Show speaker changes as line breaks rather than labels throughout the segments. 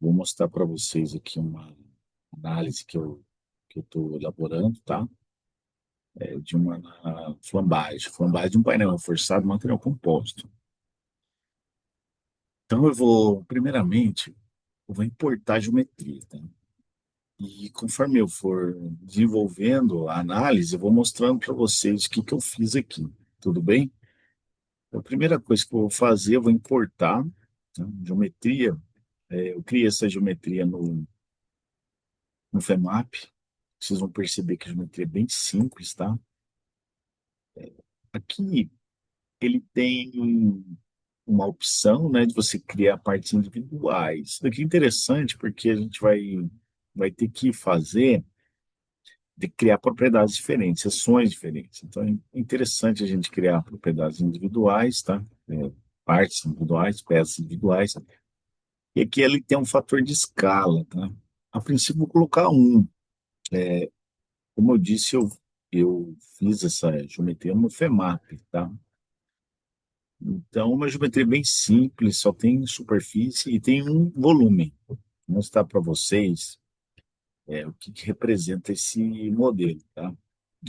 Vou mostrar para vocês aqui uma análise que eu estou elaborando, tá? De uma flambagem. Flambagem de um painel reforçado, material composto. Então, primeiramente, eu vou importar a geometria, tá? E conforme eu for desenvolvendo a análise, eu vou mostrando para vocês o que que eu fiz aqui. Tudo bem? Então, a primeira coisa que eu vou fazer, eu vou importar, tá? Geometria. Eu criei essa geometria no FEMAP. Vocês vão perceber que a geometria é bem simples, tá? Aqui ele tem uma opção, né, de você criar partes individuais. Isso daqui é interessante porque a gente vai ter que fazer, de criar propriedades diferentes, seções diferentes. Então é interessante a gente criar propriedades individuais, tá? Partes individuais, peças individuais. E aqui ele tem um fator de escala, tá? A princípio vou colocar um. Como eu disse, eu fiz essa geometria no FEMAP, tá? Então, uma geometria bem simples, só tem superfície e tem um volume. Vou mostrar para vocês o que que representa esse modelo, tá?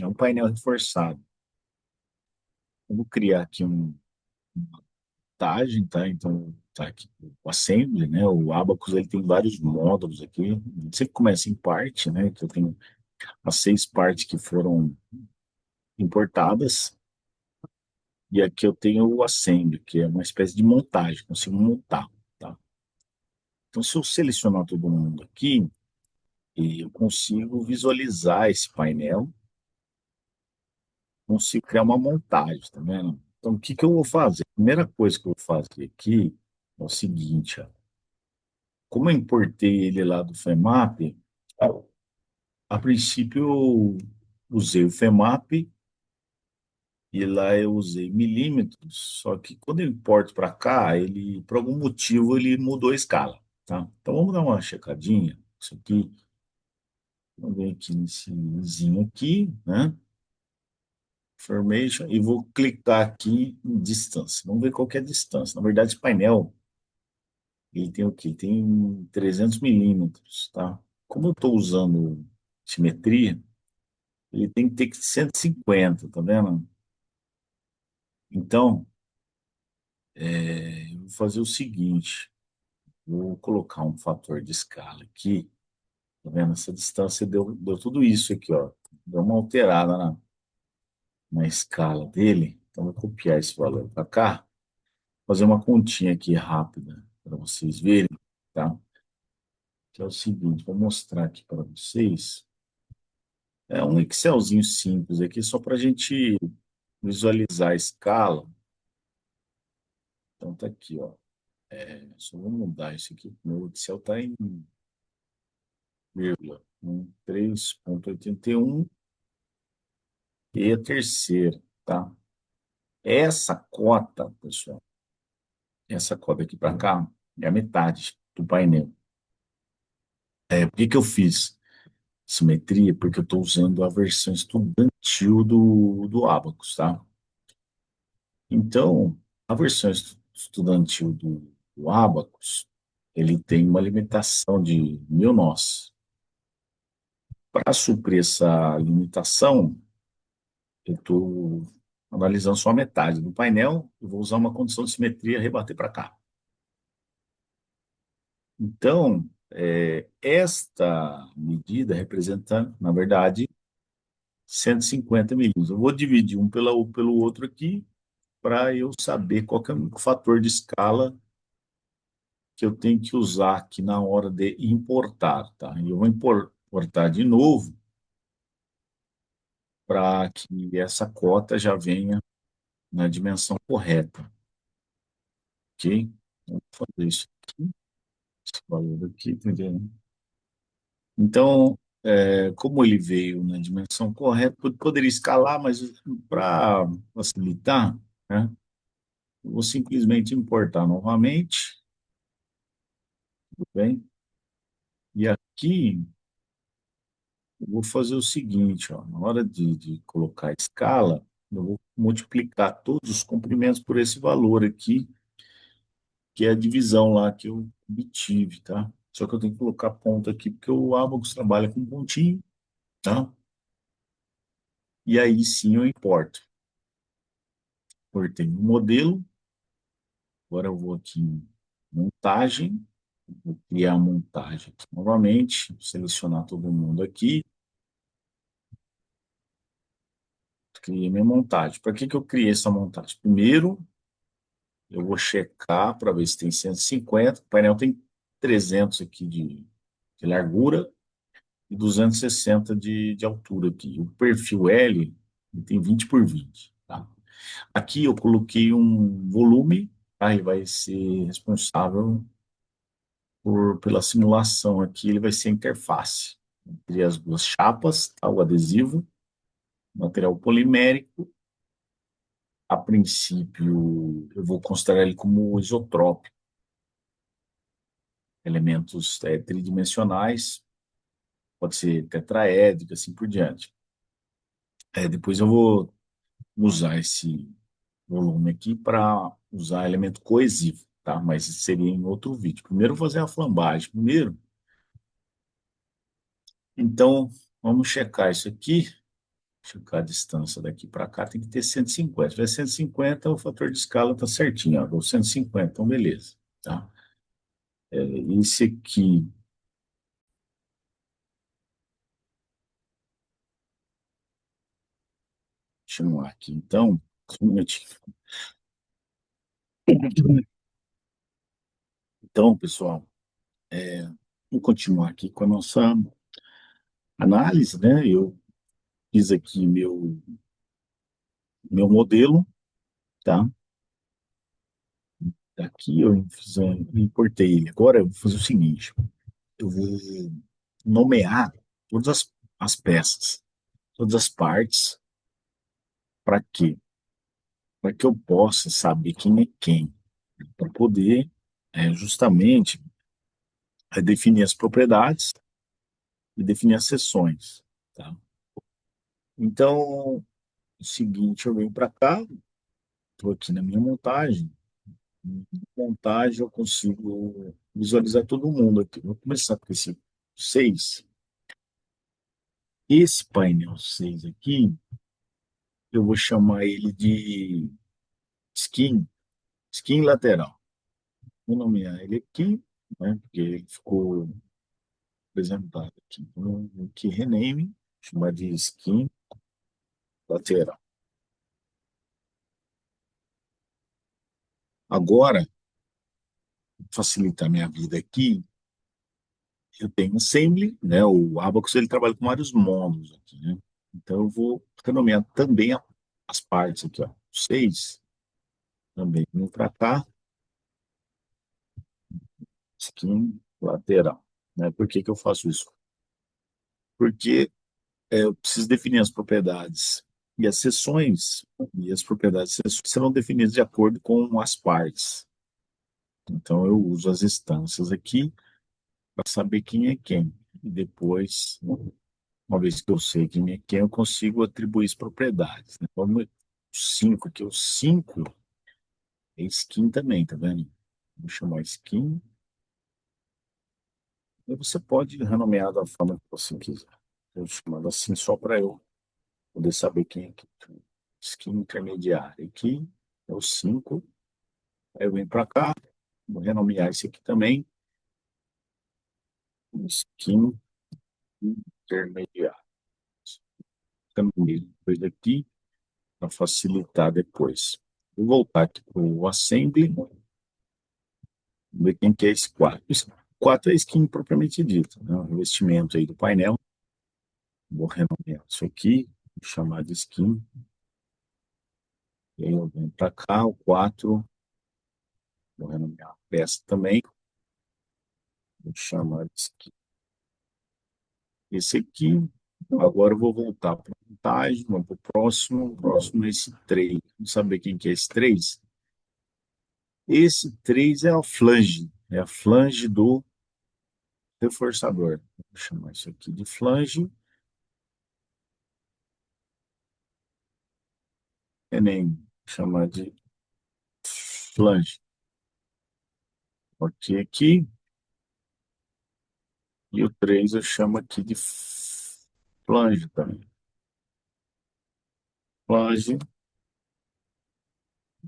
É um painel reforçado. Eu vou criar aqui uma montagem, tá? Então, tá aqui o assembly, né? O Abacus, ele tem vários módulos aqui. Ele sempre começa em parte, né? Que eu tenho as 6 partes que foram importadas. E aqui eu tenho o assembly, que é uma espécie de montagem, consigo montar, tá? Então, se eu selecionar todo mundo aqui, eu consigo visualizar esse painel, consigo criar uma montagem, tá vendo? Então, o que que eu vou fazer? A primeira coisa que eu vou fazer aqui é o seguinte, ó. Como eu importei ele lá do FEMAP, a princípio eu usei o FEMAP e lá eu usei milímetros, só que quando eu importo para cá, ele, por algum motivo, ele mudou a escala, tá? Então vamos dar uma checadinha. Isso aqui, vamos ver aqui nesse vizinho aqui, né? Information, e vou clicar aqui em distância. Vamos ver qual que é a distância. Na verdade, esse painel, ele tem o quê? Tem 300 milímetros, tá? Como eu estou usando simetria, ele tem que ter 150, tá vendo? Então, eu vou fazer o seguinte, vou colocar um fator de escala aqui, tá vendo? Essa distância deu tudo isso aqui, ó. Deu uma alterada na escala dele. Então, vou copiar esse valor para cá, fazer uma continha aqui rápida para vocês verem, tá? Que é o seguinte, vou mostrar aqui para vocês. É um Excelzinho simples aqui, só para a gente visualizar a escala. Então, tá aqui, ó. Só vou mudar isso aqui. Meu Excel está em vírgula, 3,81 e a terceira, tá? Essa cota, pessoal, essa cota aqui para cá é a metade do painel. Por que que eu fiz simetria? Porque eu estou usando a versão estudantil do Abacus, tá? Então, a versão estudantil do Abacus, ele tem uma limitação de 1000 nós. Para suprir essa limitação, eu estou analisando só a metade do painel e vou usar uma condição de simetria rebater para cá. Então, esta medida representa, na verdade, 150 milímetros. Eu vou dividir um pelo outro aqui para eu saber qual que é o fator de escala que eu tenho que usar aqui na hora de importar, tá? E eu vou importar de novo para que essa cota já venha na dimensão correta, ok? Então, vou fazer isso aqui, esse valor aqui, tá entendendo? Então, como ele veio na dimensão correta, poderia escalar, mas para facilitar, né, eu vou simplesmente importar novamente, tudo bem? E aqui eu vou fazer o seguinte, ó, na hora de colocar a escala, eu vou multiplicar todos os comprimentos por esse valor aqui, que é a divisão lá que eu obtive, tá? Só que eu tenho que colocar ponto aqui, porque o Abacus trabalha com pontinho, tá? E aí sim eu importo. Importei o modelo, agora eu vou aqui em montagem, vou criar a montagem aqui novamente, selecionar todo mundo aqui, criei minha montagem. Para que que eu criei essa montagem? Primeiro, eu vou checar para ver se tem 150. O painel tem 300 aqui de largura e 260 de altura aqui. O perfil L ele tem 20 por 20, tá? Aqui eu coloquei um volume, tá? Ele vai ser responsável pela simulação aqui, ele vai ser a interface entre as duas chapas, tá? O adesivo, material polimérico. A princípio, eu vou considerar ele como isotrópico, elementos tridimensionais, pode ser tetraédrico, assim por diante. Depois eu vou usar esse volume aqui para usar elemento coesivo, tá? Mas isso seria em outro vídeo. Primeiro eu vou fazer a flambagem. Primeiro, então, vamos checar isso aqui. Checar a distância daqui para cá, tem que ter 150. Se tiver 150, o fator de escala está certinho. Ó, 150, então beleza. Tá? Esse aqui, continuar aqui, então, um minutinho. Então, pessoal, vamos continuar aqui com a nossa análise, né? Eu fiz aqui meu modelo, tá? Aqui eu importei ele. Agora eu vou fazer o seguinte: eu vou nomear todas as peças, todas as partes, para quê? Para que eu possa saber quem é quem, para poder justamente definir as propriedades e definir as seções, tá? Então, o seguinte, eu venho para cá, estou aqui na minha montagem. Montagem eu consigo visualizar todo mundo aqui. Vou começar com esse 6. Esse painel 6 aqui, eu vou chamar ele de skin, skin lateral. Vou nomear ele aqui, né, porque ele ficou apresentado aqui. Então, aqui rename, chamar de skin lateral. Agora, facilitar minha vida aqui, eu tenho assembly, né? O Abacus ele trabalha com vários módulos aqui, né? Então eu vou renomear também as partes aqui, ó. 6 também vem para cá, skin lateral, né? Por que que eu faço isso? Porque eu preciso definir as propriedades e as seções e as propriedades serão definidas de acordo com as partes. Então eu uso as instâncias aqui para saber quem é quem. E depois, uma vez que eu sei quem é quem, eu consigo atribuir as propriedades, né? Como o 5 aqui, o 5 é skin também, tá vendo? Vou chamar skin. E você pode renomear da forma que você quiser. Eu chamando assim só para eu poder saber quem é quem. Skin intermediário aqui é o 5. Aí eu venho para cá, vou renomear esse aqui também. Skin intermediário. Também depois daqui para facilitar depois. Vou voltar aqui para o Assembly, ver quem que é esse 4. Esse 4 é skin propriamente dito, né? O revestimento aí do painel. Vou renomear isso aqui, vou chamar de skin. E aí eu venho para cá, o 4, vou renomear a peça também, vou chamar de skin. Esse aqui, agora eu vou voltar para a montagem, vamos para o próximo é esse 3. Vamos saber quem que é esse 3? Esse 3 é a flange do reforçador. Vou chamar isso aqui de flange, é nem chamar de flange. Ok, aqui, E o 3 eu chamo aqui de flange também. Flange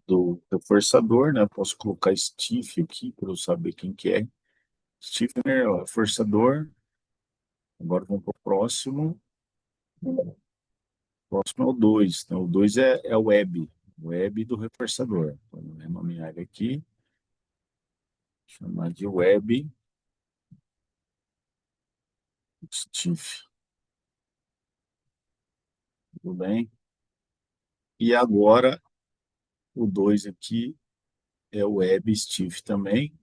do reforçador, né? Posso colocar stiff aqui para eu saber quem que é. Stiffener, ó, reforçador. Agora vamos para o próximo. O próximo é o 2. Né? O 2 é o web. O web do reforçador. Vamos renomear ele aqui. Chamar de web stiff. Tudo bem? E agora o 2 aqui é o web stiff também.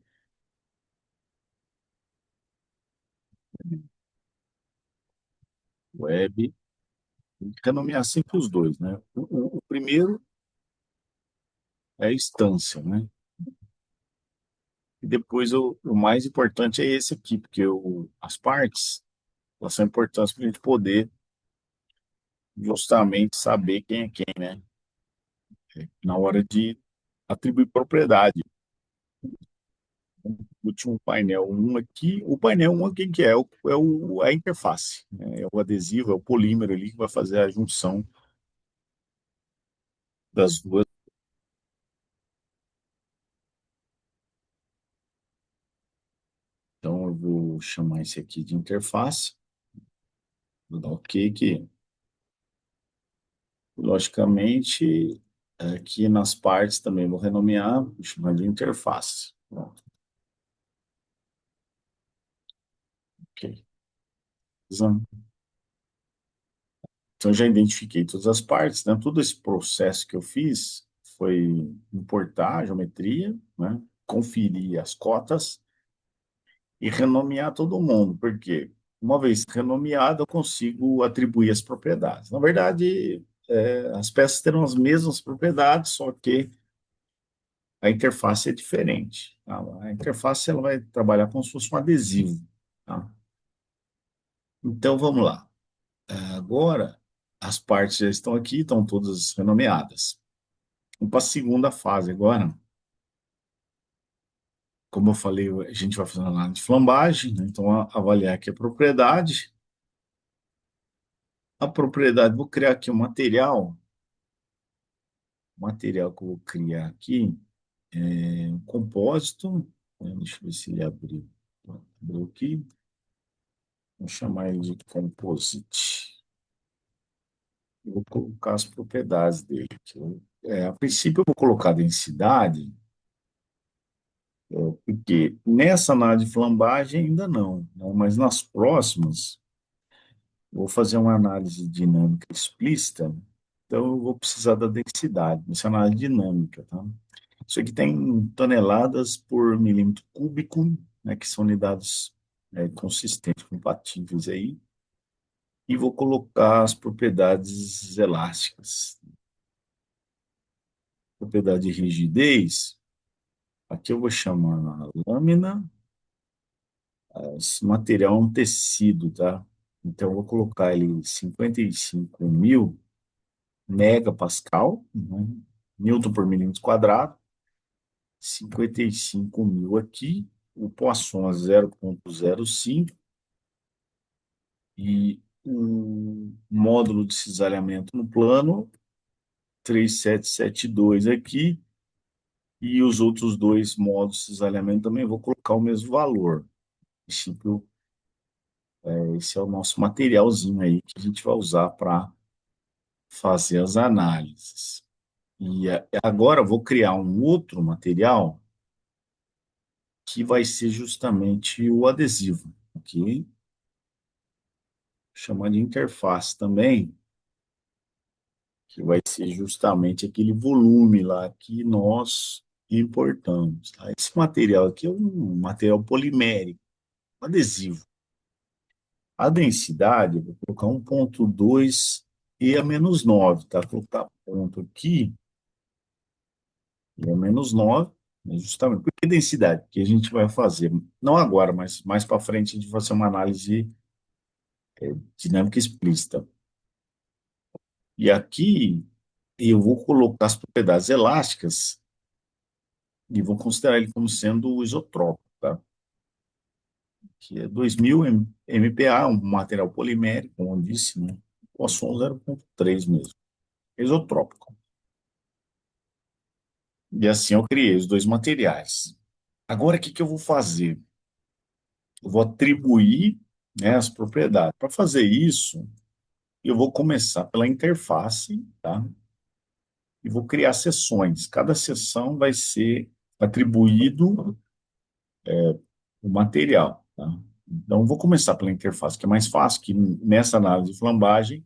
Web. Tem que renomear sempre os dois, né? O primeiro é a instância, né? E depois o mais importante é esse aqui, porque as partes elas são importantes para a gente poder justamente saber quem é quem, né? Na hora de atribuir propriedade. O último painel um aqui, o painel um aqui que é? A interface, né? É o adesivo, é o polímero ali que vai fazer a junção das duas. Então eu vou chamar esse aqui de interface, vou dar OK, que logicamente aqui nas partes também vou renomear, vou chamar de interface. Pronto, OK. Então, eu já identifiquei todas as partes, né? Todo esse processo que eu fiz foi importar a geometria, né? Conferir as cotas e renomear todo mundo, porque uma vez renomeado, eu consigo atribuir as propriedades. Na verdade, as peças terão as mesmas propriedades, só que a interface é diferente. Tá? A interface ela vai trabalhar como se fosse um adesivo. Tá? Então, vamos lá. Agora, as partes já estão aqui, estão todas renomeadas. Vamos para a segunda fase agora. Como eu falei, a gente vai fazer uma análise de flambagem, né? Então, avaliar aqui a propriedade. A propriedade, vou criar aqui um material. O material que eu vou criar aqui é um compósito. Deixa eu ver se ele abriu. Abriu aqui. Vou chamar ele de composite. Vou colocar as propriedades dele aqui. A princípio, eu vou colocar a densidade, porque nessa análise de flambagem ainda não, né? Mas nas próximas vou fazer uma análise dinâmica explícita, então eu vou precisar da densidade, essa análise dinâmica, tá? Isso aqui tem toneladas por milímetro cúbico, né, que são unidades consistentes, compatíveis aí, e vou colocar as propriedades elásticas. Propriedade de rigidez, aqui eu vou chamar a lâmina, esse material é um tecido, tá? Então eu vou colocar ele 55.000 megapascal, né? Newton por milímetro quadrado, 55.000 aqui, o Poisson 0,05 e o módulo de cisalhamento no plano 3772 aqui, e os outros dois módulos de cisalhamento também vou colocar o mesmo valor. Esse é o nosso materialzinho aí que a gente vai usar para fazer as análises. E agora eu vou criar um outro material que vai ser justamente o adesivo, ok? Chamar de interface também, que vai ser justamente aquele volume lá que nós importamos. Tá? Esse material aqui é um material polimérico, adesivo. A densidade, eu vou colocar 1,2 e a menos 9, tá? Vou colocar ponto aqui, e a menos 9, né, justamente. Por que densidade? Que a gente vai fazer, não agora, mas mais para frente, a gente vai fazer uma análise dinâmica explícita. E aqui eu vou colocar as propriedades elásticas e vou considerar ele como sendo isotrópico, tá? que é 2000 MPa, um material polimérico, como eu disse, né? Poisson 0,3 mesmo, isotrópico. E assim eu criei os dois materiais. Agora, o que que eu vou fazer? Eu vou atribuir, né, as propriedades. Para fazer isso, eu vou começar pela interface, tá? E vou criar seções. Cada seção vai ser atribuído o material, tá? Então, vou começar pela interface, que é mais fácil, que nessa análise de flambagem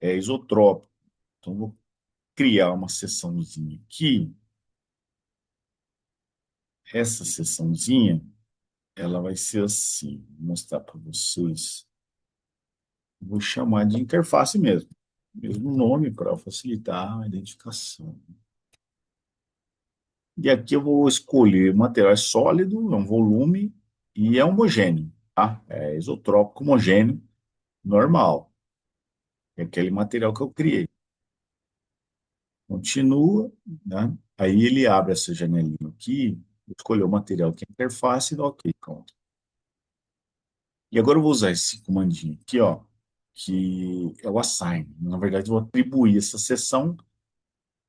é isotrópico. Então, vou criar uma seçãozinha aqui. Essa seçãozinha, ela vai ser assim. Vou mostrar para vocês. Vou chamar de interface mesmo. Mesmo nome para facilitar a identificação. E aqui eu vou escolher material é sólido, é um volume e é homogêneo, tá? É isotrópico homogêneo normal. É aquele material que eu criei. Continua, né? Aí ele abre essa janelinha aqui, escolher o material que é interface e dá OK, pronto. E agora eu vou usar esse comandinho aqui, ó, que é o assign. Na verdade, eu vou atribuir essa seção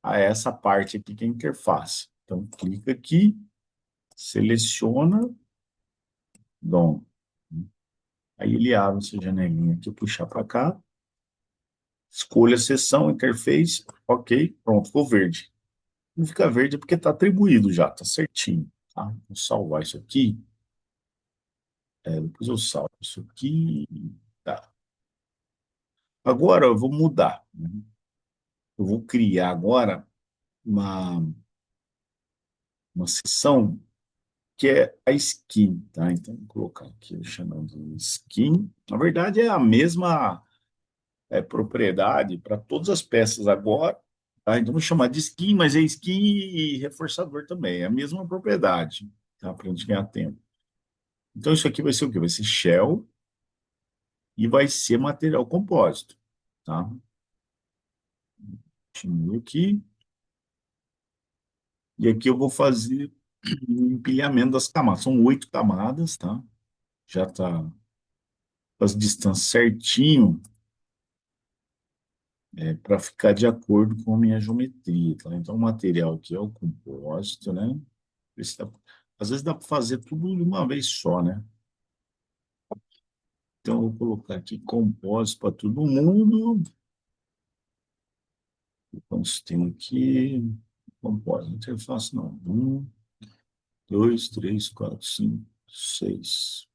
a essa parte aqui que é a interface. Então, clica aqui, seleciona, DOM. Aí ele abre essa janelinha aqui, puxar para cá, escolha a seção, interface, OK, pronto, ficou verde. Não fica verde porque está atribuído já, está certinho. Tá? Vou salvar isso aqui. Depois eu salvo isso aqui. Tá. Agora eu vou mudar, né? Eu vou criar agora uma, uma seção que é a skin, tá? Então, vou colocar aqui chamando de skin. Na verdade, é a mesma propriedade para todas as peças agora, tá? Então, vou chamar de skin, mas é skin e reforçador também. É a mesma propriedade, tá? Para a gente ganhar tempo. Então, isso aqui vai ser o quê? Vai ser shell e vai ser material compósito, tá? Continue aqui. E aqui eu vou fazer o empilhamento das camadas. São 8 camadas, tá? Já tá com as distâncias certinho, para ficar de acordo com a minha geometria, tá? Então, o material aqui é o compósito, né? Às vezes dá para fazer tudo de uma vez só, né? Então, eu vou colocar aqui compósito para todo mundo. Então, tem aqui compósito, interface não. 2, 3, 4, 5, 6.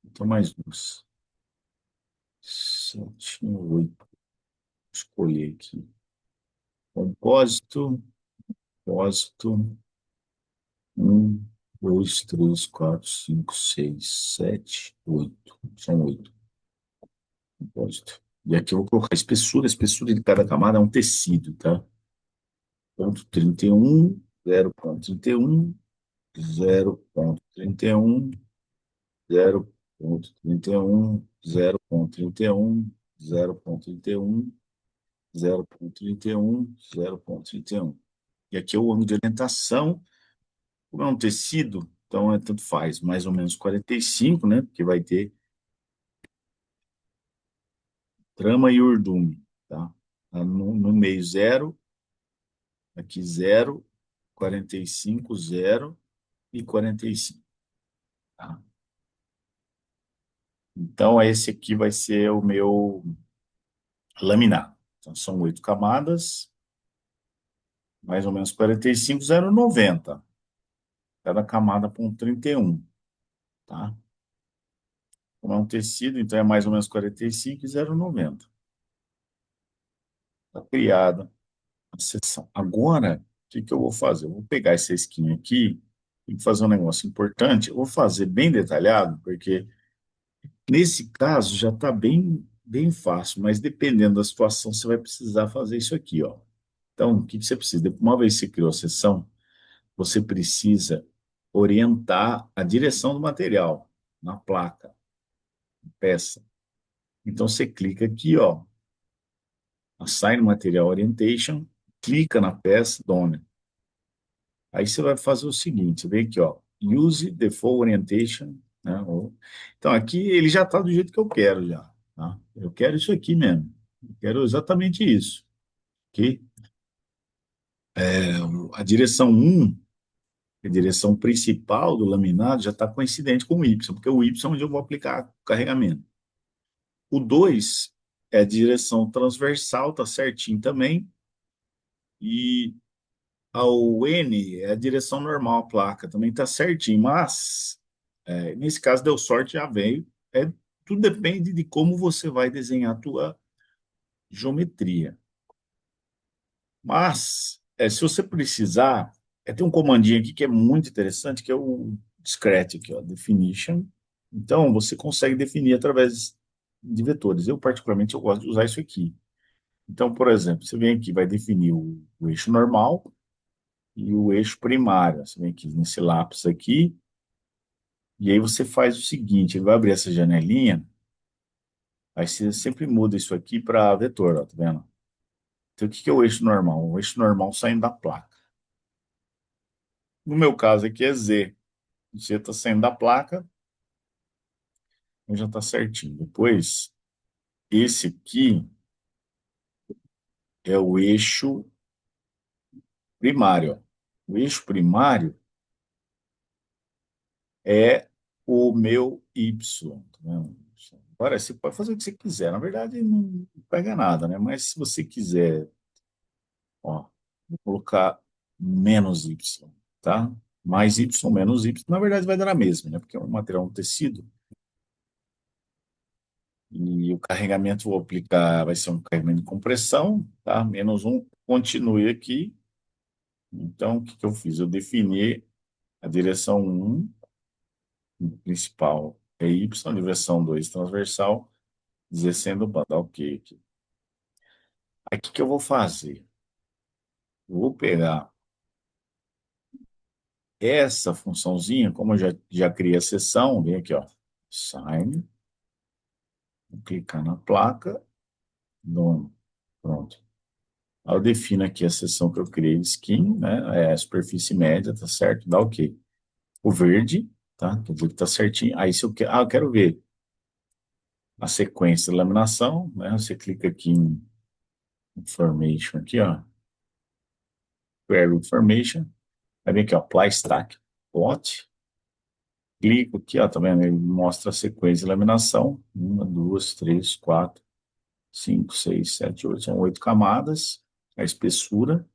Então, mais duas. 7, 8. Escolher aqui. Compósito, compósito. 1, 2, 3, 4, 5, 6, 7, 8. São 8. Compósito. E aqui eu vou colocar espessura. A espessura de cada camada é um tecido, tá? Ponto 31, 0,31, 0,31, 0,31, 0,31, 0,31, 0,31, 0,31. E aqui é o ângulo de orientação. Como é um tecido, então tanto faz, mais ou menos 45, né? Porque vai ter trama e urdume, tá? No meio zero, aqui zero, 45, zero e 45, tá? Então esse aqui vai ser o meu laminar. Então são 8 camadas, mais ou menos 45, 0, 90. Cada camada com 31, tá? Como é um tecido, então é mais ou menos 45 e 0,90. Está criada a seção. Agora, o que que eu vou fazer? Eu vou pegar essa skin aqui e fazer um negócio importante. Eu vou fazer bem detalhado, porque nesse caso já está bem fácil, mas dependendo da situação, você vai precisar fazer isso aqui, ó. Então, o que que você precisa? Uma vez que você criou a seção, você precisa orientar a direção do material na placa, peça. Então, você clica aqui, ó, Assign Material Orientation, clica na peça, dona. Aí você vai fazer o seguinte, você vem aqui, ó, Use Default Orientation, né? Então, aqui ele já está do jeito que eu quero já, tá? Eu quero isso aqui mesmo. Eu quero exatamente isso, ok? A direção um, a direção principal do laminado, já está coincidente com o Y, porque o Y é onde eu vou aplicar o carregamento. O 2 é a direção transversal, tá certinho também. E ao N é a direção normal, a placa também tá certinho. Mas, nesse caso, deu sorte, já veio. Tudo depende de como você vai desenhar a tua geometria. Mas, se você precisar, tem um comandinho aqui que é muito interessante, que é o discrete aqui, ó, definition. Então, você consegue definir através de vetores. Eu, particularmente, eu gosto de usar isso aqui. Então, por exemplo, você vem aqui, vai definir o eixo normal e o eixo primário. Você vem aqui nesse lápis aqui, e aí você faz o seguinte, ele vai abrir essa janelinha, aí você sempre muda isso aqui para vetor, ó, tá vendo? Então, o que que é o eixo normal? O eixo normal saindo da placa. No meu caso aqui é Z. Z está saindo da placa, então já está certinho. Depois, esse aqui é o eixo primário, ó. O eixo primário é o meu Y, tá vendo? Agora, você pode fazer o que você quiser. Na verdade, não pega nada, né? Mas se você quiser, ó, vou colocar menos Y, tá? Mais Y, menos Y, na verdade vai dar a mesma, né? Porque é um material, um tecido, e o carregamento vou aplicar, vai ser um carregamento de compressão, tá? Menos um, continue aqui. Então, o que que eu fiz? Eu defini a direção um principal é Y, direção 2 transversal, descendo o bando, ok aqui. Aí, o que que eu vou fazer? Eu vou pegar essa funçãozinha, como eu já criei a seção, vem aqui, ó, sign, vou clicar na placa, dono, pronto. Aí eu defino aqui a seção que eu criei, skin, né, é a superfície média, tá certo? Dá ok. O verde, tá? Quer dizer que tá certinho. Aí se eu quero, eu quero ver a sequência de laminação, né? Você clica aqui em Information, aqui, ó, Query Information, aí vem aqui, ó, Apply Stack Plot, clico aqui, ó, tá vendo? Ele mostra a sequência de laminação, uma, duas, três, quatro, cinco, seis, sete, oito, são 8 camadas, a espessura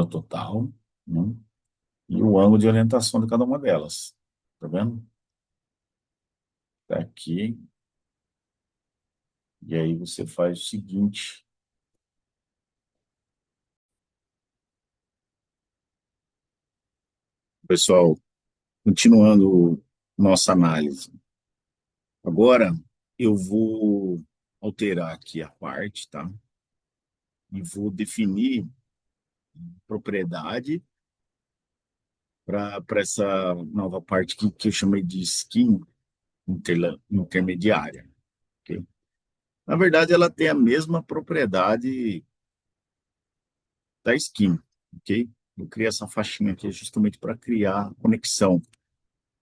total, né? E o ângulo de orientação de cada uma delas, tá vendo? Tá aqui, e aí você faz o seguinte, pessoal, continuando nossa análise. Agora eu vou alterar aqui a parte, tá? E vou definir propriedade para essa nova parte que eu chamei de skin intermediária, ok? Na verdade, ela tem a mesma propriedade da skin, ok? Eu criei essa faixinha aqui justamente para criar a conexão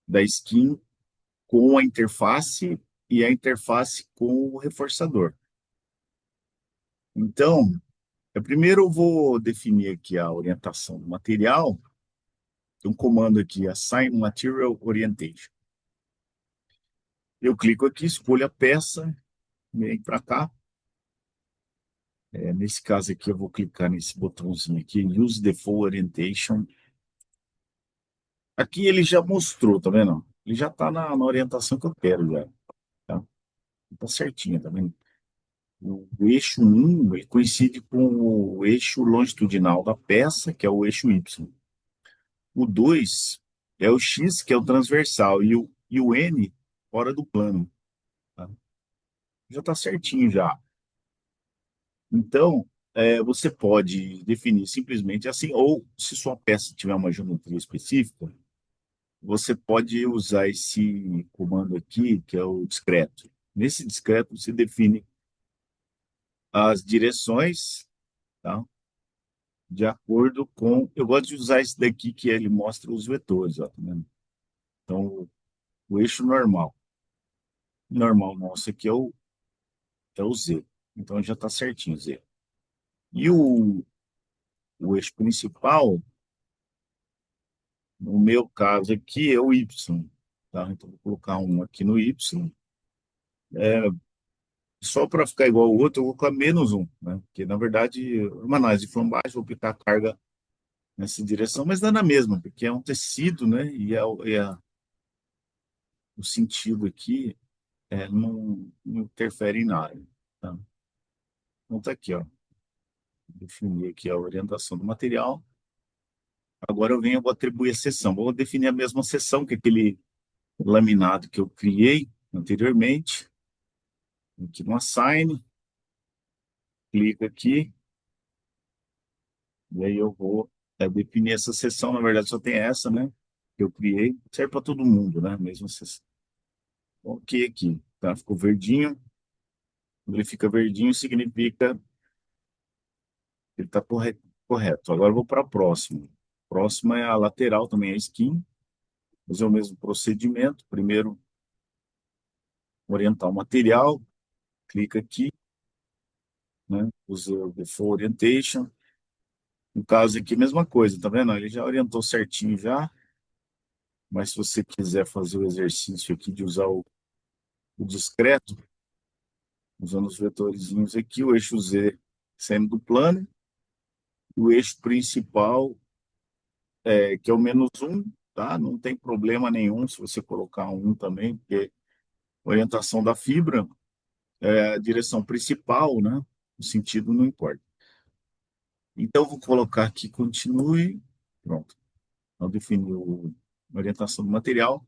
da skin com a interface e a interface com o reforçador. Então, primeiro eu vou definir aqui a orientação do material. Tem um comando aqui, Assign Material Orientation. Eu clico aqui, escolho a peça, vem para cá. Nesse caso aqui, eu vou clicar nesse botãozinho aqui, Use Default Orientation. Aqui ele já mostrou, tá vendo? Ele já está na orientação que eu quero já, tá? Tá certinho, tá vendo? O eixo um ele coincide com o eixo longitudinal da peça, que é o eixo Y. O 2 é o X, que é o transversal, e o N fora do plano, tá? Já está certinho já. Então, você pode definir simplesmente assim, ou se sua peça tiver uma geometria específica, você pode usar esse comando aqui, que é o discreto. Nesse discreto, você define as direções, tá? De acordo com. Eu gosto de usar esse daqui, que ele mostra os vetores, ó, tá vendo? Então, o eixo normal. Normal nosso aqui é o Z. Então já está certinho, Z. E o eixo principal, no meu caso aqui, é o Y. Tá? Então vou colocar um aqui no Y. Só para ficar igual ao outro, eu vou colocar menos um, né? Porque, na verdade, uma análise de flambagem, vou aplicar a carga nessa direção, mas dá na mesma, porque é um tecido, né? O sentido aqui não interfere em nada. Tá? Então tá aqui, ó. Definir aqui a orientação do material. Agora eu vou atribuir a seção. Vou definir a mesma seção que aquele laminado que eu criei anteriormente. Aqui no Assign, clico aqui, e aí eu vou definir essa seção. Na verdade, só tem essa, né? Que eu criei. Serve para todo mundo, né? Mesma seção. Ok aqui. Tá? Ficou verdinho. Quando ele fica verdinho, significa que ele está correto. Agora eu vou para a próxima. Próxima é a lateral, também é skin. Fazer o mesmo procedimento. Primeiro, orientar o material. Clica aqui, né? Usa o Default Orientation. No caso aqui, mesma coisa, tá vendo? Ele já orientou certinho já. Mas se você quiser fazer o exercício aqui de usar o discreto, usando os vetorzinhos aqui, o eixo Z saindo do plano, o eixo principal, que é o menos um, tá? Não tem problema nenhum se você colocar um também, porque a orientação da fibra é a direção principal, né? O sentido não importa. Então, eu vou colocar aqui continue. Pronto. Eu defini a orientação do material.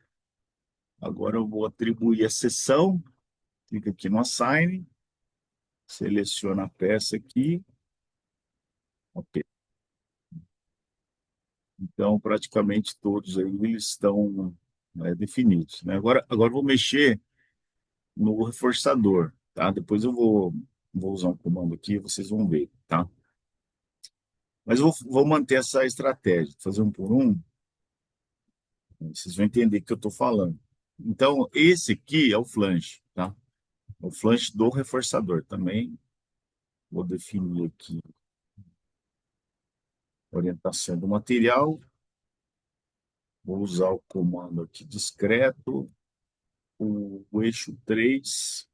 Agora eu vou atribuir a seção. Clica aqui no Assign. Seleciona a peça aqui. Ok. Então, praticamente todos aí eles estão definidos, né? Agora eu vou mexer no reforçador, tá? Depois vou usar um comando aqui, vocês vão ver, tá? Mas vou manter essa estratégia, fazer um por um, vocês vão entender o que eu estou falando. Então, esse aqui é o flange, tá? O flange do reforçador também. Vou definir aqui a orientação do material. Vou usar o comando aqui discreto, o eixo 3,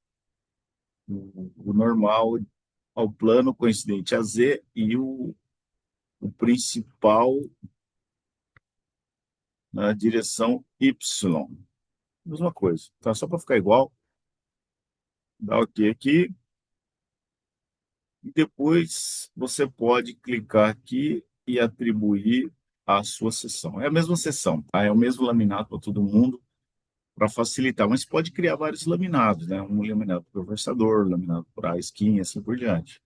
o normal ao plano coincidente a Z e o principal na direção Y. Mesma coisa, tá? Só para ficar igual, dá OK aqui. E depois você pode clicar aqui e atribuir a sua seção. É a mesma seção, tá? É o mesmo laminado para todo mundo, para facilitar. Mas pode criar vários laminados, né? Um laminado para o conversador, laminado para a skin, assim por diante.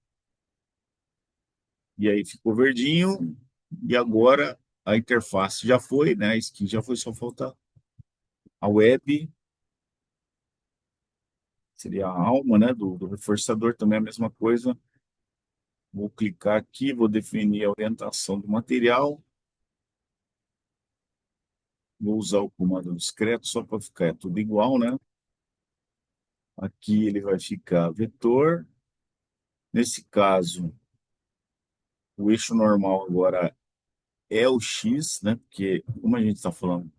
E aí ficou verdinho. E agora a interface já foi, né? A skin já foi, só falta a web, seria a alma, né? Do reforçador também é a mesma coisa. Vou clicar aqui, vou definir a orientação do material. Vou usar o comando discreto só para ficar tudo igual, né? Aqui ele vai ficar vetor. Nesse caso, o eixo normal agora é o X, né? Porque como a gente está falando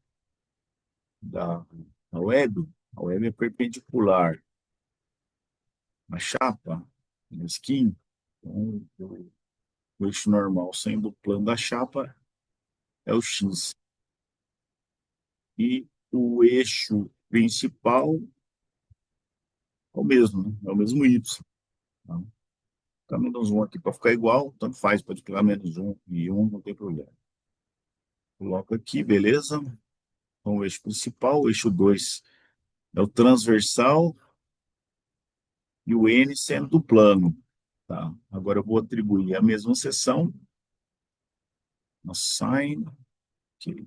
da, da web, a web é perpendicular à chapa, na skin. Então, o eixo normal saindo do plano da chapa é o X. E o eixo principal é o mesmo, né? É o mesmo Y. Tá? Tá menos um aqui para ficar igual, tanto faz, pode pegar menos um e um, não tem problema. Coloco aqui, beleza? Então, o eixo principal, o eixo 2 é o transversal e o N sendo do plano. Tá? Agora eu vou atribuir a mesma seção, assign, que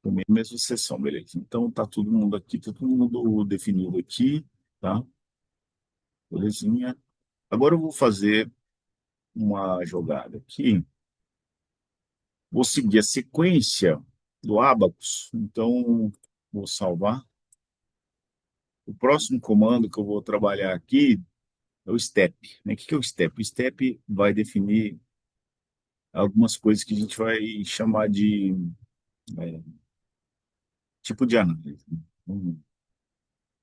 também a mesma seção, beleza. Então tá todo mundo aqui, tá todo mundo definido aqui, tá? Belezinha. Agora eu vou fazer uma jogada aqui. Vou seguir a sequência do Abacus. Então, vou salvar. O próximo comando que eu vou trabalhar aqui é o step, né? O que que é o step? O step vai definir algumas coisas que a gente vai chamar de é, tipo de análise, né?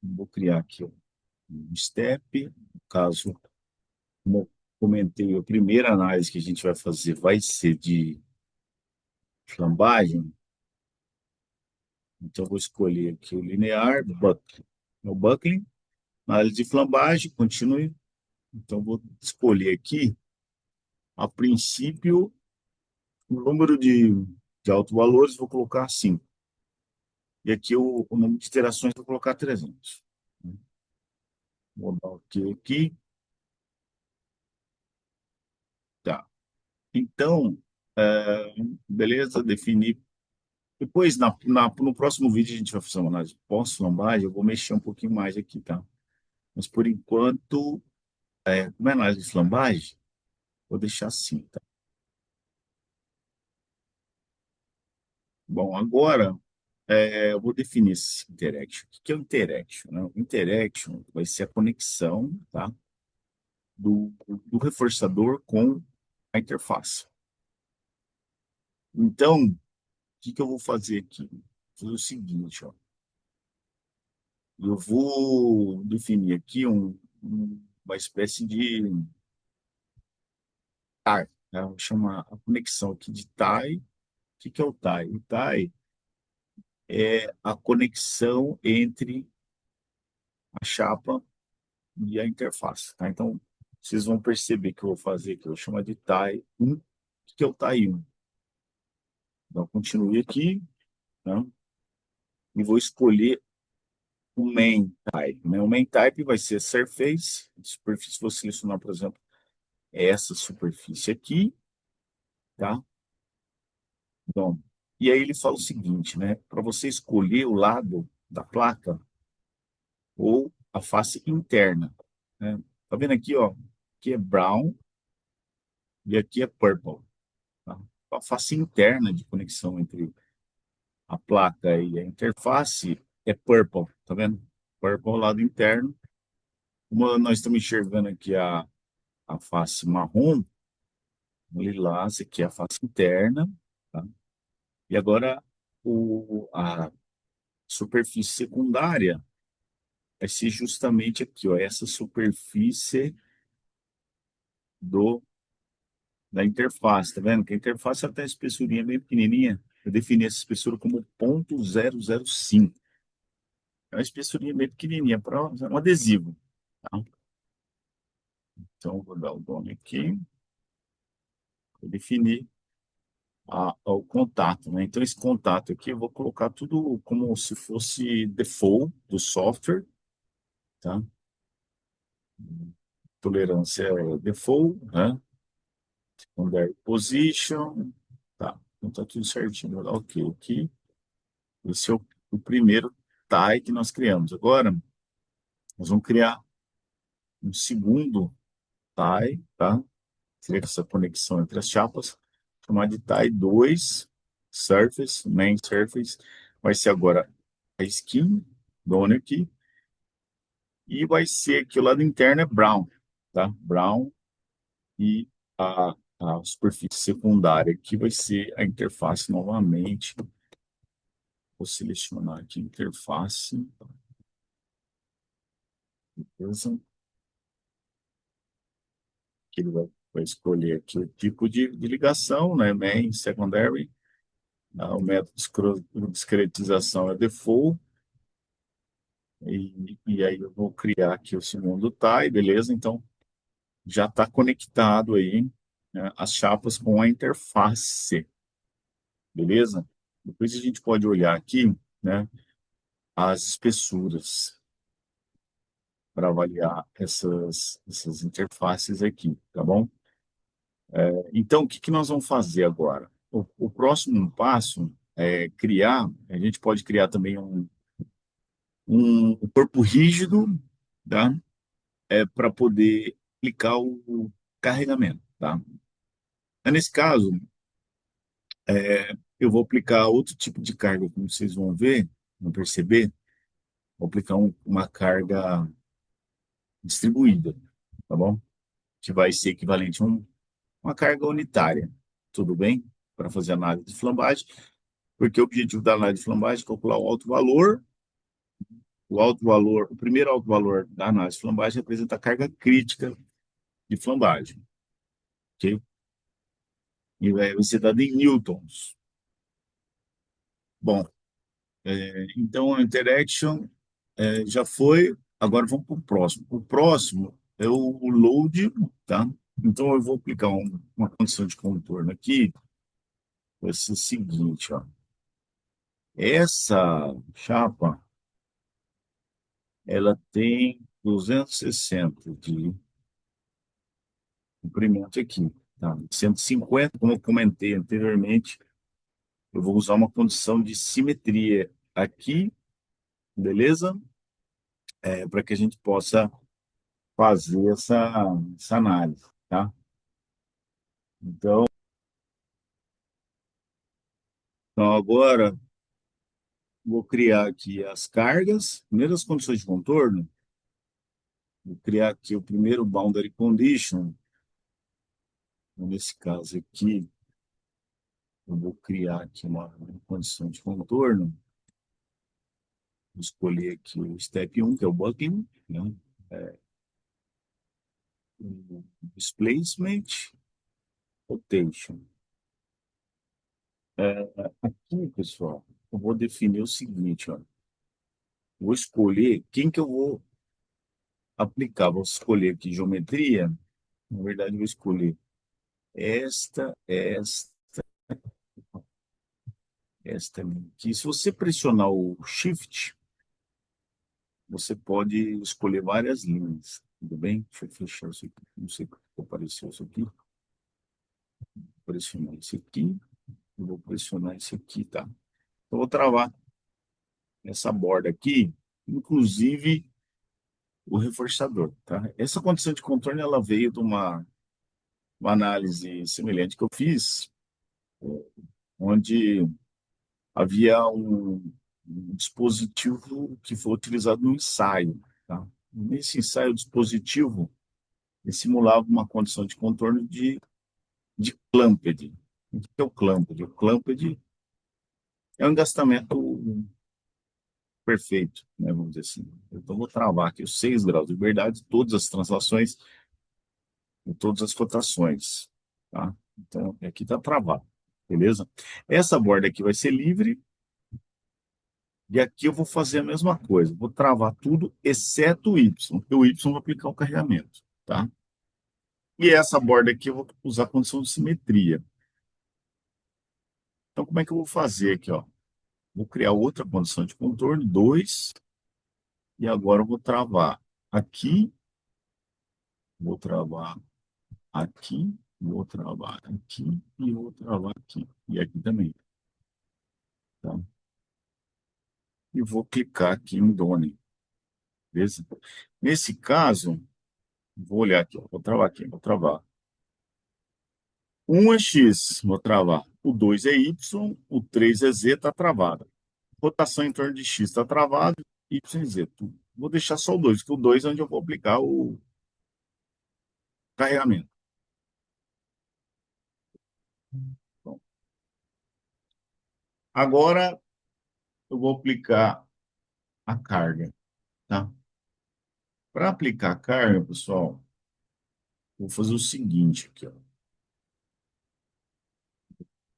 Vou criar aqui ó, um step. No caso, como eu comentei, a primeira análise que a gente vai fazer vai ser de flambagem. Então, eu vou escolher aqui o linear, buckling. É o buckling, análise de flambagem, continue. Então, vou escolher aqui, a princípio, o número de autovalores, vou colocar 5. E aqui o número de iterações, vou colocar 300. Vou dar OK aqui. Tá. Então, beleza, defini. Depois, no próximo vídeo, a gente vai fazer uma análise pós-flambagem. Eu vou mexer um pouquinho mais aqui, tá? Mas, por enquanto, como é análise de flambagem, vou deixar assim, tá? Bom, agora eu vou definir esse interaction. O que é o interaction, né? O interaction vai ser a conexão, tá? do reforçador com a interface. Então, o que que eu vou fazer aqui? Vou fazer o seguinte, ó. Eu vou definir aqui uma espécie de tie, né? Vou chamar a conexão aqui de tie. O que que é o tie? O tie é a conexão entre a chapa e a interface, tá? Então, vocês vão perceber que eu vou fazer que eu vou chamar de tie 1. O que que é o tie 1? Então, continue aqui, né? E vou escolher o main type, né? O main type vai ser surface, superfície, vou selecionar, por exemplo, essa superfície aqui, tá? Bom, e aí ele fala o seguinte, né? Para você escolher o lado da placa ou a face interna, né? Tá vendo aqui, ó? Aqui é brown e aqui é purple, tá? A face interna de conexão entre a placa e a interface é purple, tá vendo? Purple é o lado interno. Como nós estamos enxergando aqui a face marrom, lilás, aqui é a face interna, tá? E agora a superfície secundária vai ser justamente aqui, ó, essa superfície do, da interface, tá vendo? Que a interface ela tem uma espessurinha bem pequenininha. Eu defini essa espessura como 0,005. É uma espessurinha bem pequenininha, para um adesivo, tá? Então, vou dar o nome aqui, vou definir o contato, né? Então, esse contato aqui, eu vou colocar tudo como se fosse default do software, tá? Tolerância é default, né? Secondary position, tá? Então, tá tudo certinho. Vou dar OK aqui. Esse é o primeiro tie que nós criamos. Agora, nós vamos criar um segundo tie, tá? Seria essa conexão entre as chapas, chamar de tie 2 surface, main surface. Vai ser agora a skin, dona aqui, e vai ser que o lado interno é brown, tá? Brown e a superfície secundária aqui vai ser a interface novamente. Vou selecionar aqui interface, beleza? Que ele vai escolher aqui o tipo de ligação, né? Main, secondary. O método de discretização é default. E aí eu vou criar aqui o segundo tie, beleza? Então, já está conectado aí, né, as chapas com a interface, beleza? Depois a gente pode olhar aqui, né, as espessuras para avaliar essas interfaces aqui, tá bom? Então, o que que nós vamos fazer agora? O próximo passo é criar, a gente pode criar também um corpo rígido, tá? Para poder aplicar o carregamento, tá? Nesse caso, Eu vou aplicar outro tipo de carga, como vocês vão ver, vão perceber. Vou aplicar uma carga distribuída, tá bom? Que vai ser equivalente a uma carga unitária, tudo bem? Para fazer análise de flambagem, porque o objetivo da análise de flambagem é calcular o primeiro alto valor da análise de flambagem representa a carga crítica de flambagem, ok? E vai ser dado em newtons. Bom, então a interaction já foi, agora vamos para o próximo. O próximo é o load, tá? Então eu vou aplicar uma condição de contorno aqui, vai ser o seguinte, ó. Essa chapa, ela tem 260 de comprimento aqui, tá? 150, como eu comentei anteriormente, eu vou usar uma condição de simetria aqui, beleza? Para que a gente possa fazer essa análise, tá? Então agora vou criar aqui as cargas, primeiras condições de contorno, vou criar aqui o primeiro boundary condition, então, nesse caso aqui, eu vou criar aqui uma condição de contorno, vou escolher aqui o step 1, que é o bucking, né? O displacement, rotation. Aqui, pessoal, eu vou definir o seguinte, ó, vou escolher quem que eu vou aplicar, vou escolher aqui geometria, na verdade eu vou escolher esta, esta linha aqui. Se você pressionar o Shift, você pode escolher várias linhas, tudo bem? Deixa eu fechar isso aqui, não sei como apareceu isso aqui. Vou pressionar isso aqui, eu vou pressionar isso aqui, tá? Eu vou travar essa borda aqui, inclusive o reforçador, tá? Essa condição de contorno, ela veio de uma análise semelhante que eu fiz, onde havia um dispositivo que foi utilizado no ensaio, tá? Nesse ensaio, o dispositivo ele simulava uma condição de contorno de clamped. O que é o clamped? O clamped é um engastamento perfeito, né, vamos dizer assim. Então, vou travar aqui os 6 graus de liberdade, todas as translações e todas as cotações, tá? Então, aqui está travado, beleza? Essa borda aqui vai ser livre, e aqui eu vou fazer a mesma coisa. Vou travar tudo, exceto o Y, porque o Y vai aplicar o carregamento, tá? E essa borda aqui eu vou usar a condição de simetria. Então, como é que eu vou fazer aqui, ó? Vou criar outra condição de contorno, 2, e agora eu vou travar aqui, vou travar aqui, vou travar aqui e vou travar aqui. E aqui também, tá? E vou clicar aqui em Done, beleza? Nesse caso, vou olhar aqui, ó, vou travar aqui, vou travar. Um é X, vou travar. O 2 é Y, o 3 é Z, está travado. Rotação em torno de X está travado, Y e Z. Vou deixar só o 2, que o 2 é onde eu vou aplicar o carregamento. Bom, agora eu vou aplicar a carga, tá? Para aplicar a carga, pessoal, vou fazer o seguinte aqui, ó.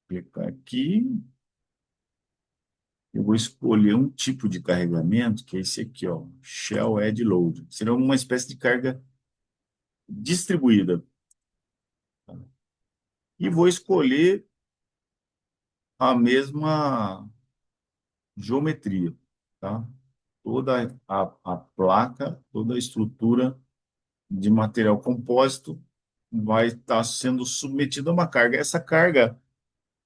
Aplicar aqui, eu vou escolher um tipo de carregamento, que é esse aqui, ó, Shell Edge Load. Será uma espécie de carga distribuída. Tá? E vou escolher a mesma geometria, tá? Toda a placa, toda a estrutura de material compósito vai estar sendo submetida a uma carga. Essa carga,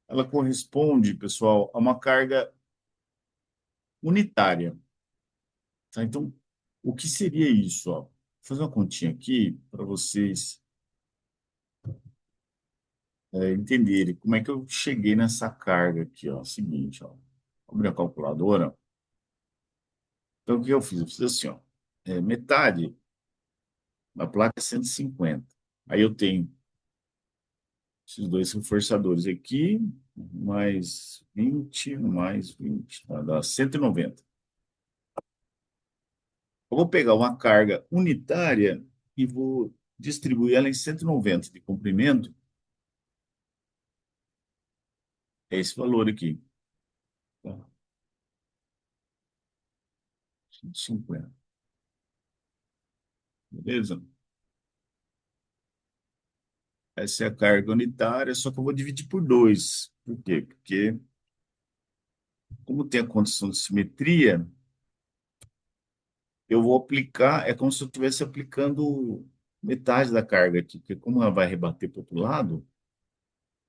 ela corresponde, pessoal, a uma carga unitária, tá? Então, o que seria isso, ó? Vou fazer uma continha aqui para vocês entenderem como é que eu cheguei nessa carga aqui, ó. Seguinte, ó. Vou abrir a calculadora. Então, o que eu fiz? Eu fiz assim, ó. Metade da placa é 150. Aí eu tenho esses dois reforçadores aqui, mais 20, tá? Dá 190. Eu vou pegar uma carga unitária e vou distribuir ela em 190 de comprimento. É esse valor aqui, tá? 150, beleza? Essa é a carga unitária, só que eu vou dividir por dois. Por quê? Porque, como tem a condição de simetria, eu vou aplicar, é como se eu estivesse aplicando metade da carga aqui, porque como ela vai rebater para o outro lado,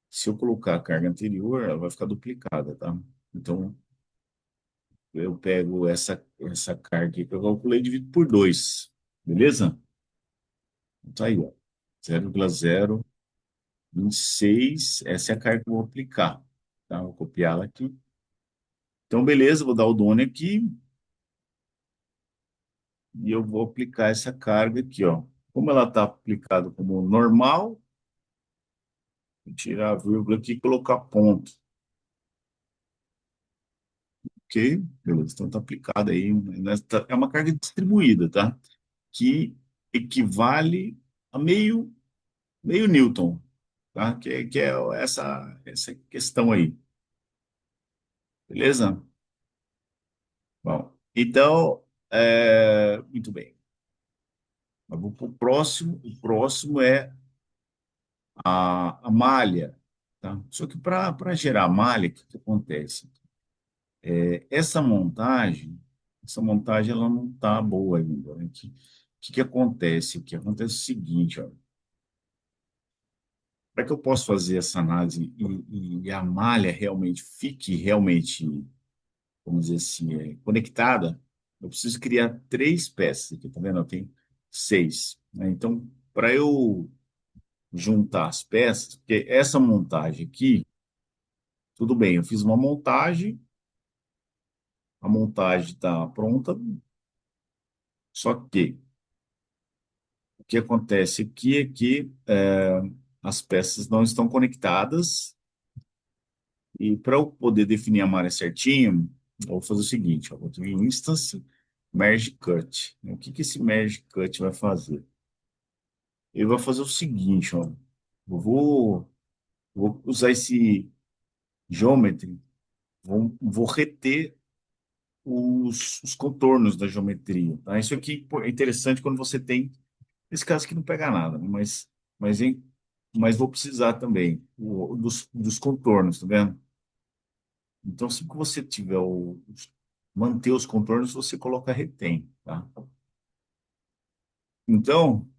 se eu colocar a carga anterior, ela vai ficar duplicada, tá? Então, eu pego essa carga aqui que eu calculei e divido por dois, beleza? Então, tá aí, ó, 0,026, essa é a carga que eu vou aplicar, tá? Vou copiá-la aqui. Então, beleza, vou dar o done aqui e eu vou aplicar essa carga aqui, ó. Como ela está aplicada como normal, vou tirar a vírgula aqui e colocar ponto, ok? Beleza, então está aplicada aí, é uma carga distribuída, tá? Que equivale a meio Newton, tá? Que é essa questão aí, beleza? Bom, então, muito bem. Eu vou para o próximo. O próximo é a malha, tá? Só que para gerar malha, o que, que acontece? Essa montagem ela não está boa ainda, né? Que acontece? O que acontece é o seguinte, ó. Para que eu possa fazer essa análise e a malha realmente fique realmente, vamos dizer assim, conectada, eu preciso criar três peças aqui, tá vendo? Eu tenho seis, né? Então, para eu juntar as peças, porque essa montagem aqui, tudo bem, eu fiz uma montagem, a montagem está pronta, só que o que acontece aqui é que as peças não estão conectadas e para eu poder definir a malha certinho, eu vou fazer o seguinte, ó, vou ter um instance merge cut. O que que esse merge cut vai fazer? Ele vai fazer o seguinte, ó, eu vou usar esse geometry, vou reter os contornos da geometria, tá? Isso aqui pô, é interessante quando você tem, nesse caso aqui não pega nada, né? Mas, em, mas vou precisar também dos contornos, tá vendo? Então, se você tiver manter os contornos, você coloca retém, tá? Então,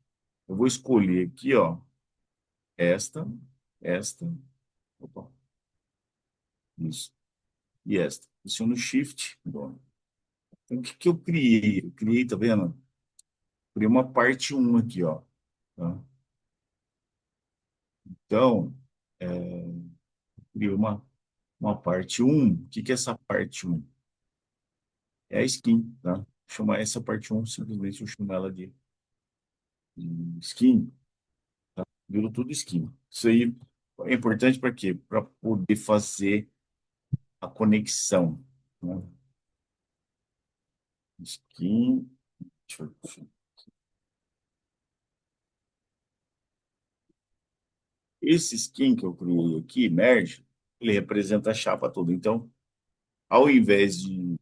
eu vou escolher aqui, ó, esta, esta, opa, isso, e esta. Pressiono Shift, bom. Então, o que que eu criei? Eu criei, tá vendo? Criei uma parte um aqui, ó, tá? Então, criei uma parte um. O que que é essa parte um? É a skin, tá? Chamar essa parte um simplesmente eu chamo ela de skin, virou tudo skin. Isso aí é importante para quê? Para poder fazer a conexão, né? Skin, deixa eu- esse skin que eu criei aqui, merge, ele representa a chapa toda. Então, ao invés de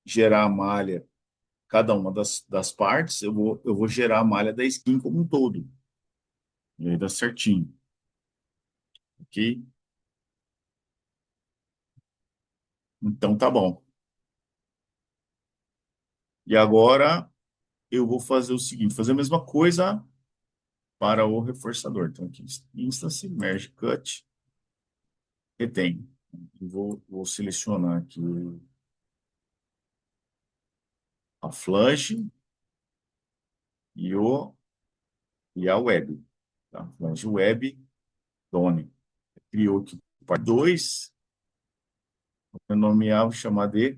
gerar a malha, cada uma das partes, eu vou gerar a malha da skin como um todo. E aí dá certinho, ok? Então tá bom. E agora eu vou fazer o seguinte, fazer a mesma coisa para o reforçador. Então aqui, instance, merge cut, retém. Vou selecionar aqui a flange e, o, e a web. Tá? Flange web, done. criou aqui parte 2, eu nomear, vou chamar de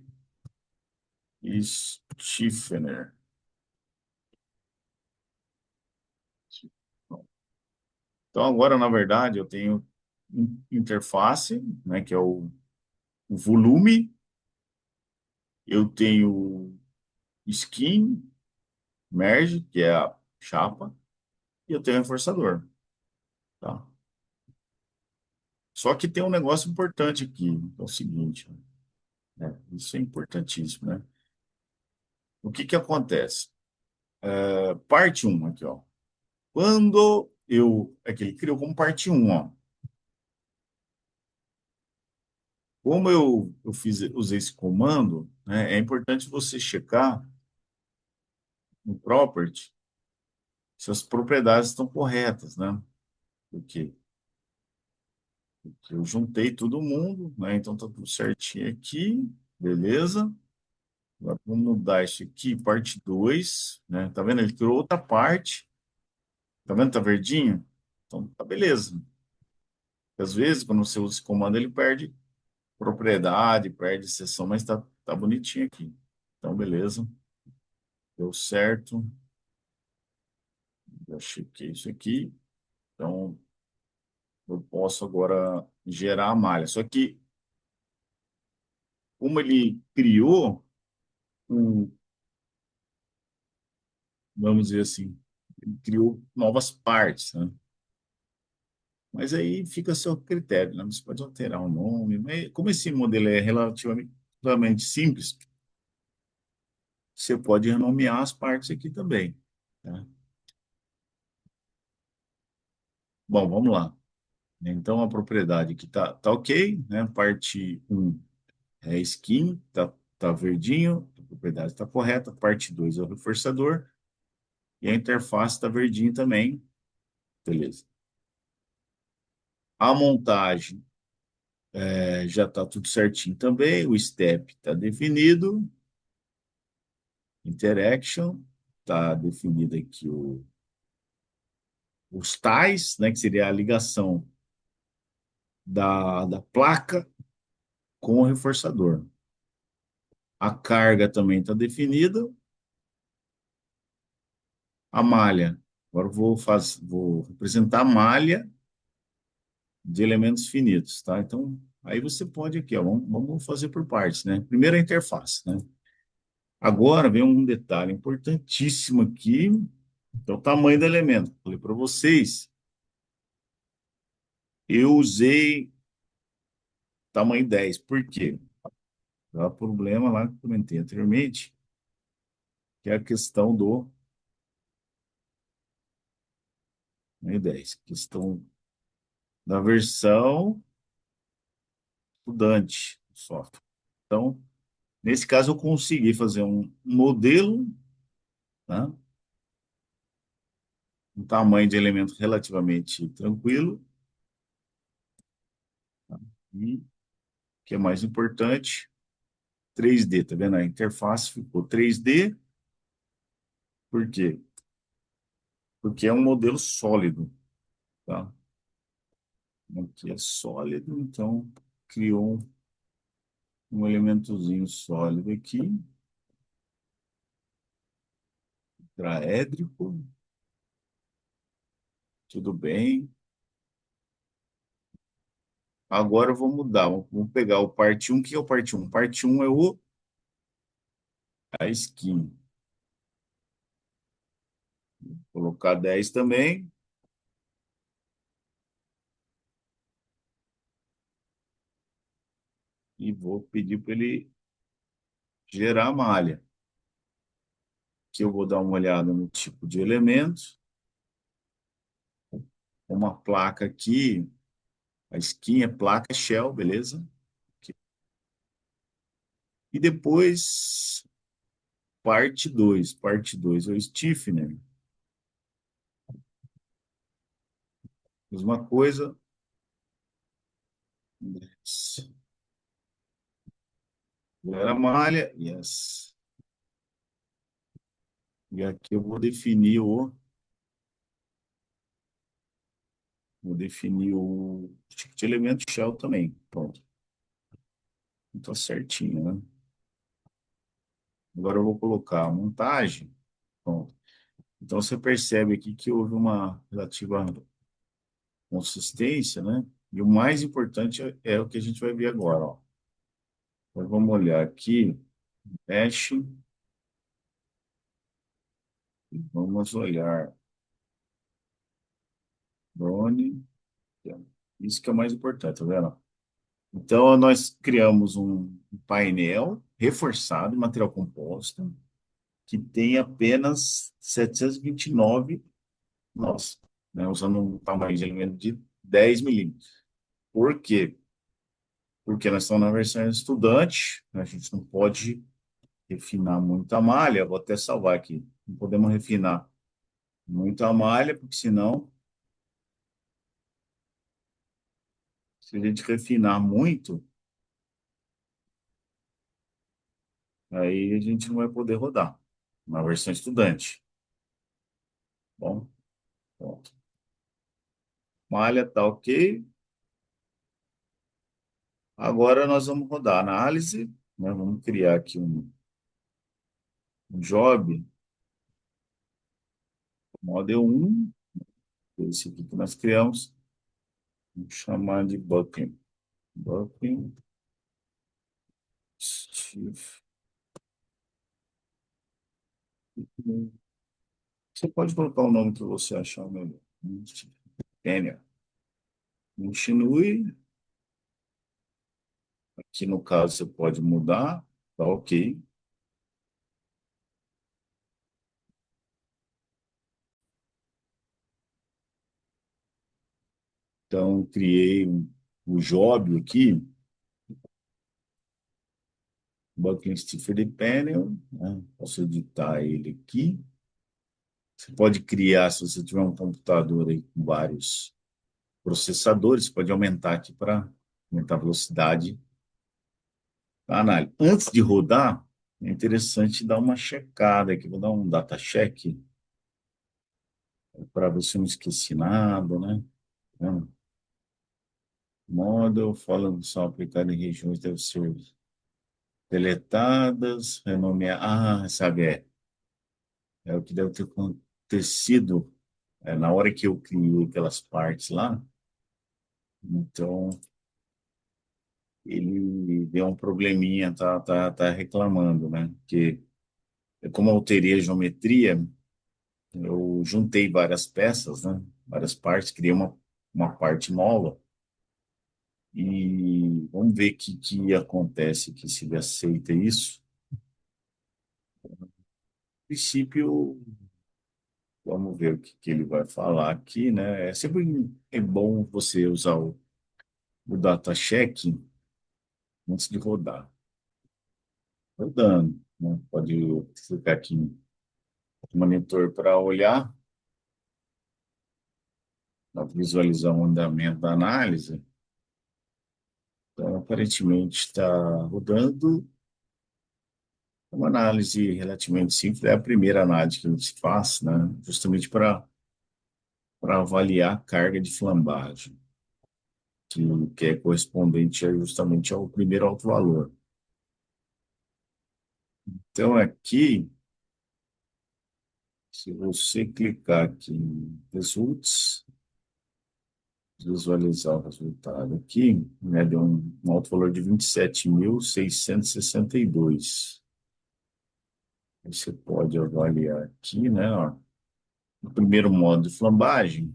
Stiffener. Então, agora, na verdade, eu tenho interface, né, que é o volume, eu tenho skin, merge, que é a chapa, e eu tenho reforçador, tá? Só que tem um negócio importante aqui, que é o seguinte, né? Isso é importantíssimo, né? O que que acontece? Parte um aqui, ó. Quando eu... É que ele criou como parte um, ó. Como eu usei esse comando, né, é importante você checar no property se as propriedades estão corretas, né? Porque eu juntei todo mundo, né? Então tá tudo certinho aqui, beleza? Agora vamos mudar isso aqui, parte 2, né? Tá vendo? Ele criou outra parte, tá vendo? Tá verdinho? Então tá beleza. Às vezes, quando você usa esse comando, ele perde propriedade, perde seção, mas tá bonitinho aqui. Então, beleza. Deu certo. Já chequei isso aqui. Então, eu posso agora gerar a malha. Só que, como ele criou um, vamos dizer assim, ele criou novas partes, né? Mas aí fica a seu critério, né? Você pode alterar o nome, mas como esse modelo é relativamente simples, você pode renomear as partes aqui também, tá? Bom, vamos lá. Então, a propriedade aqui tá ok, né? Parte um é skin, tá verdinho, a propriedade está correta. Parte 2 é o reforçador e a interface está verdinho também, beleza. A montagem já está tudo certinho também, o step está definido, interaction, está definido aqui os ties, né, que seria a ligação da placa com o reforçador. A carga também está definida, a malha. Agora eu vou representar a malha de elementos finitos, tá? Então, aí você pode aqui, ó, vamos fazer por partes, né? Primeiro a interface, né? Agora vem um detalhe importantíssimo aqui, que é o tamanho do elemento. Falei para vocês, eu usei tamanho 10. Por quê? Dá problema lá que eu comentei anteriormente, que é a questão do tamanho 10, questão da versão estudante do software. Então, nesse caso, eu consegui fazer um modelo, tá? Um tamanho de elemento relativamente tranquilo. Tá? E o que é mais importante, 3D, tá vendo? A interface ficou 3D, por quê? Porque é um modelo sólido, tá? Aqui é sólido, então criou um elementozinho sólido aqui, tetraédrico, tudo bem. Agora eu vou mudar, vamos pegar o parte um. O que é o parte um? Parte um é a skin. Vou colocar 10 também e vou pedir para ele gerar a malha. Que eu vou dar uma olhada no tipo de elemento. Uma placa aqui, a skin é placa Shell, beleza? E depois, parte 2. Parte 2 é o stiffener. Mesma coisa. Era a malha, yes. E aqui eu vou definir Vou definir o ticket elemento shell também. Pronto. Então, certinho, né? Agora eu vou colocar a montagem. Pronto. Então, você percebe aqui que houve uma relativa consistência, né? E o mais importante é o que a gente vai ver agora, ó. Então, vamos olhar aqui, mesh, e vamos olhar drone. Isso que é o mais importante, tá vendo? Então, nós criamos um painel reforçado, material composto, que tem apenas 729 nós, né, usando um tamanho de elemento de 10 milímetros. Por quê? Porque nós estamos na versão estudante, né, a gente não pode refinar muita malha, vou até salvar aqui. Não podemos refinar muita malha, porque senão, se a gente refinar muito, aí a gente não vai poder rodar na versão estudante. Bom, pronto. Malha tá ok. Agora nós vamos rodar a análise, né? Vamos criar aqui um job, model 1, esse aqui que nós criamos, vamos chamar de Bucking. Bucking Steve. Você pode colocar o nome que você achar melhor. Daniel. Continue. Aqui no caso você pode mudar, tá ok. Então, criei o job aqui, Bucking Steve Panel, né? Posso editar ele aqui. Você pode criar, se você tiver um computador aí com vários processadores, você pode aumentar aqui para aumentar a velocidade da análise. Antes de rodar, é interessante dar uma checada aqui. Vou dar um data check para ver se eu não esqueci nada, né? Então, model, falando só aplicado em regiões deve ser deletadas, renomear. Ah, sabe, é o que deve ter acontecido na hora que eu criei aquelas partes lá. Então, ele deu um probleminha, tá reclamando, né? Porque como eu alterei a geometria, eu juntei várias peças, né? Várias partes, criei uma parte nova e vamos ver o que acontece aqui, se ele aceita isso. No princípio, vamos ver que ele vai falar aqui, né? É sempre bom você usar o datacheck antes de rodar. Rodando, né? Pode clicar aqui no monitor para olhar, para visualizar o andamento da análise. Então, aparentemente está rodando. Uma análise relativamente simples, é a primeira análise que a gente faz, né? Justamente para avaliar a carga de flambagem, que é correspondente justamente ao primeiro alto valor. Então, aqui, se você clicar aqui em Results, visualizar o resultado aqui, né, deu um alto valor de 27.662. Você pode avaliar aqui, né, ó, no primeiro modo de flambagem.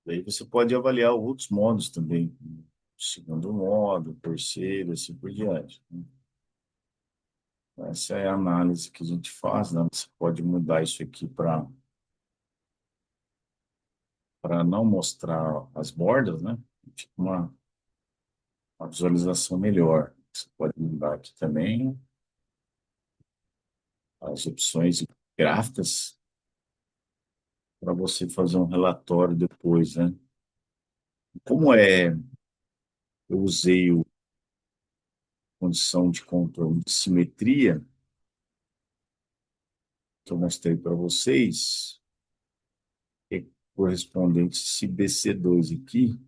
Daí você pode avaliar outros modos também, segundo modo, terceiro, assim por diante, né? Essa é a análise que a gente faz, né? Você pode mudar isso aqui para não mostrar as bordas, né? Fica uma visualização melhor. Você pode mudar aqui também as opções gráficas para você fazer um relatório depois, né? Como eu usei a condição de controle de simetria que eu mostrei para vocês, correspondente a esse BC2 aqui,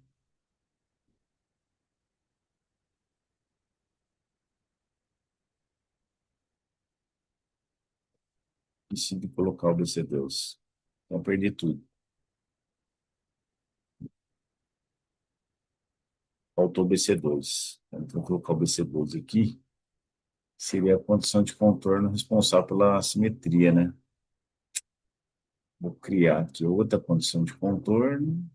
decidi colocar o BC2. Então, perdi tudo. Faltou o BC2. Então, vou colocar o BC2 aqui. Seria a condição de contorno responsável pela simetria, né? Vou criar aqui outra condição de contorno.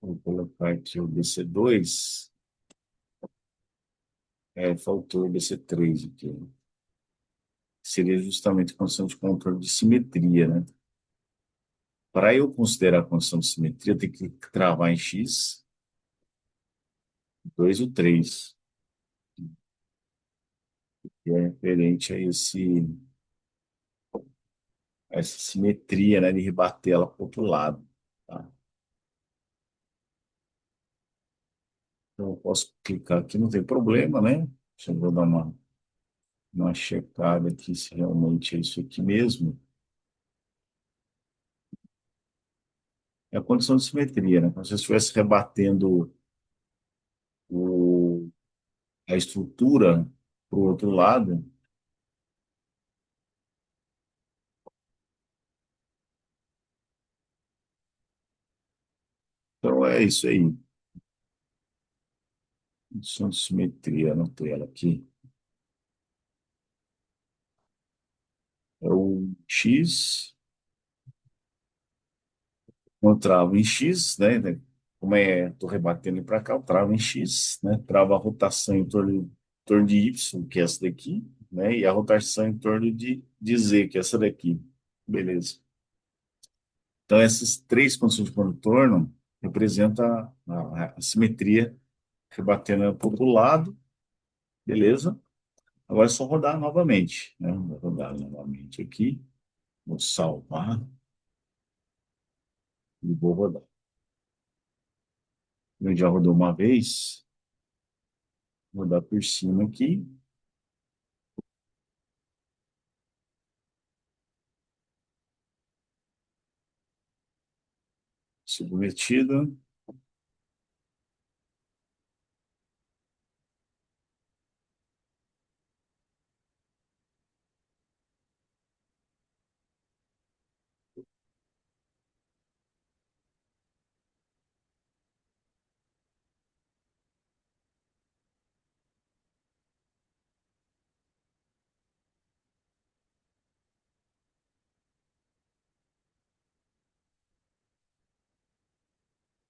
Vou colocar aqui o BC2. Faltou o BC3 aqui. Seria justamente a condição de contorno de simetria, né? Para eu considerar a condição de simetria, eu tenho que travar em X, 2 ou 3, que é referente a essa simetria, né, de rebater ela para o outro lado. Tá? Então, eu posso clicar aqui, não tem problema, né? Deixa eu dar uma checada aqui se realmente é isso aqui mesmo. É a condição de simetria, né? Como se eu estivesse rebatendo o, a estrutura para o outro lado. Então, é isso aí. Condição de simetria na tela aqui. É o X, eu travo em X, né? Como estou rebatendo para cá, eu travo em X, né? Travo a rotação em torno de Y, que é essa daqui, né? E a rotação em torno de Z, que é essa daqui. Beleza. Então, essas três condições de contorno representam a simetria rebatendo para o lado, beleza? Agora é só rodar novamente, né? Vou rodar novamente aqui, vou salvar e vou rodar. Eu já rodou uma vez, vou dar por cima aqui, submetida.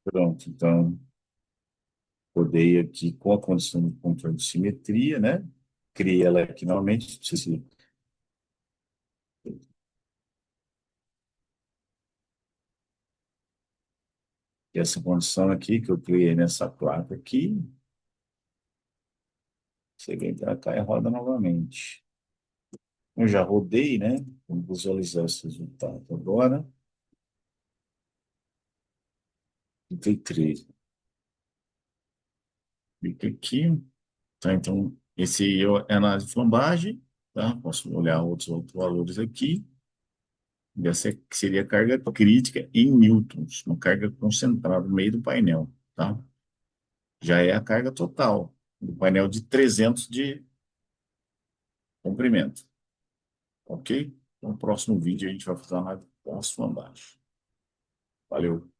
Pronto, então rodei aqui com a condição de controle de simetria, né? Criei ela aqui novamente, não sei se essa condição aqui que eu criei nessa placa aqui, você vem para cá e roda novamente. Eu já rodei, né? Vamos visualizar esse resultado agora. Cliquei clique aqui. Tá? Então, esse é a análise de flambagem, tá? Posso olhar outros valores aqui. Essa seria a carga crítica em newtons, uma carga concentrada no meio do painel, tá? Já é a carga total do painel de 300 de comprimento, ok? Então, no próximo vídeo a gente vai fazer uma análise pós-flambagem. Valeu!